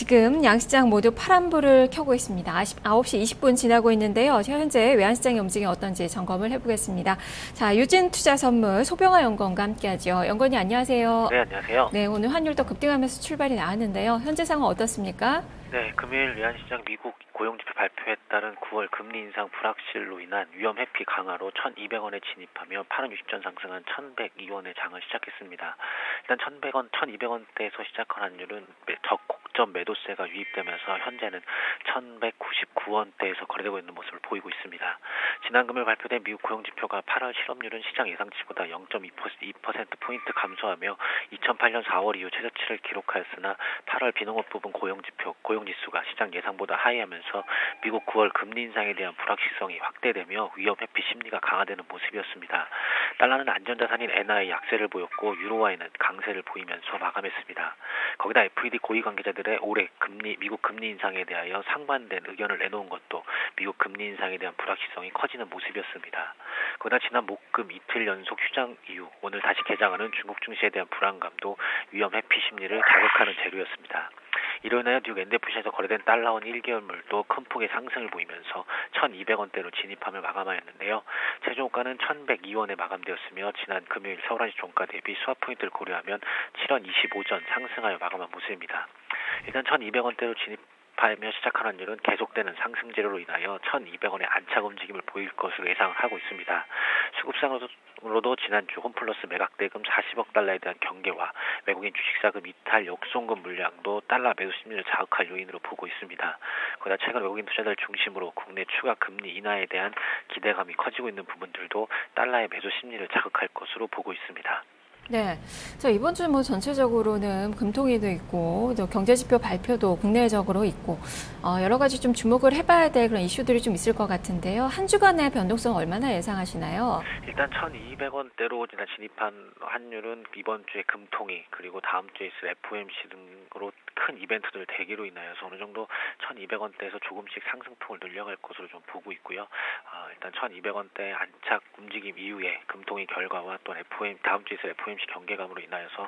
지금 양시장 모두 파란불을 켜고 있습니다. 9시 20분 지나고 있는데요. 현재 외환시장의 움직임이 어떤지 점검을 해보겠습니다. 자, 유진투자선물 소병화 연구원과 함께하죠. 연구원님 안녕하세요. 네, 안녕하세요. 네, 오늘 환율도 급등하면서 출발이 나왔는데요. 현재 상황 어떻습니까? 네, 금요일 외환시장 미국 고용지표 발표에 따른 9월 금리 인상 불확실로 인한 위험 회피 강화로 1,200원에 진입하며 860전 상승한 1,102원의 장을 시작했습니다. 일단 1,100원, 1,200원대에서 시작한 환율은 적곡점 매도세가 유입되면서 현재는 1,199원대에서 거래되고 있는 모습을 보이고 있습니다. 지난 금요일 발표된 미국 고용지표가 8월 실업률은 시장 예상치보다 0.2%포인트 감소하며 2008년 4월 이후 최저치를 기록하였으나 8월 비농업 부분 고용지수가 시장 예상보다 하회하면서 미국 9월 금리 인상에 대한 불확실성이 확대되며 위험 회피 심리가 강화되는 모습이었습니다. 달러는 안전자산인 엔화의 약세를 보였고 유로화에는 강세를 보이면서 마감했습니다. 거기다 FED 고위 관계자들의 올해 미국 금리 인상에 대하여 상반된 의견을 내놓은 것도 미국 금리 인상에 대한 불확실성이 커지는 모습이었습니다. 그러나 지난 목금 이틀 연속 휴장 이후 오늘 다시 개장하는 중국 증시에 대한 불안감도 위험 회피 심리를 자극하는 재료였습니다. 이로 인하여 뉴욕 NDFC에서 거래된 달러원 1개월물도 큰 폭의 상승을 보이면서 1,200원대로 진입하며 마감하였는데요. 최종가는 1,102원에 마감되었으며 지난 금요일 서울한시 종가 대비 스왑 포인트를 고려하면 7원 25전 상승하여 마감한 모습입니다. 일단 1,200원대로 진입하며 시작한 환율은 계속되는 상승 재료로 인하여 1,200원의 안착 움직임을 보일 것으로 예상을 하고 있습니다. 수급상으로도 지난주 홈플러스 매각 대금 40억 달러에 대한 경계와 외국인 주식자금 이탈 역송금 물량도 달러 매수 심리를 자극할 요인으로 보고 있습니다. 그러나 최근 외국인 투자자들 중심으로 국내 추가 금리 인하에 대한 기대감이 커지고 있는 부분들도 달러의 매수 심리를 자극할 것으로 보고 있습니다. 네, 자, 이번 주 전체적으로는 금통위도 있고 또 경제지표 발표도 국내적으로 있고 여러 가지 좀 주목을 해봐야 될 그런 이슈들이 좀 있을 것 같은데요. 한 주간의 변동성 얼마나 예상하시나요? 일단 1,200원대로 진입한 환율은 이번 주에 금통위 그리고 다음 주에 있을 FOMC 등으로 큰 이벤트들 대기로 인하여서 어느 정도 1,200원대에서 조금씩 상승폭을 늘려갈 것으로 좀 보고 있고요. 일단 1,200원대 안착 움직임 이후에 금통위 결과와 또 다음 주에 있을 FOMC 경계감으로 인하여서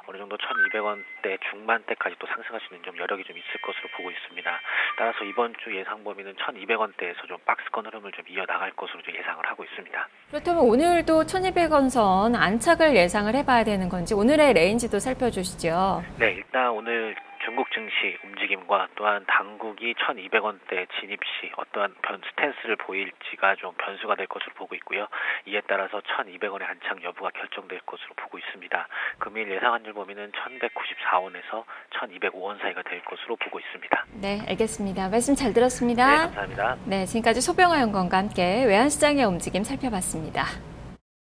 어느 정도 1,200원대 중반대까지 또 상승할 수 있는 좀 여력이 좀 있을 것으로 보고 있습니다. 따라서 이번 주 예상 범위는 1,200원대에서 좀 박스권 흐름을 좀 이어나갈 것으로 좀 예상을 하고 있습니다. 그렇다면 오늘도 1,200원 선 안착을 예상을 해봐야 되는 건지 오늘의 레인지도 살펴주시죠. 네, 일단 오늘 중국 증시 움직임과 또한 당국이 1,200원대 진입 시 어떠한 스탠스를 보일지가 좀 변수가 될 것으로 보고 있고요. 이에 따라서 1,200원의 안착 여부가 결정될 것으로 보고 있습니다. 금일 예상 환율 범위는 1,194원에서 1,205원 사이가 될 것으로 보고 있습니다. 네, 알겠습니다. 말씀 잘 들었습니다. 네, 감사합니다. 네, 지금까지 소병화 연구원과 함께 외환시장의 움직임 살펴봤습니다.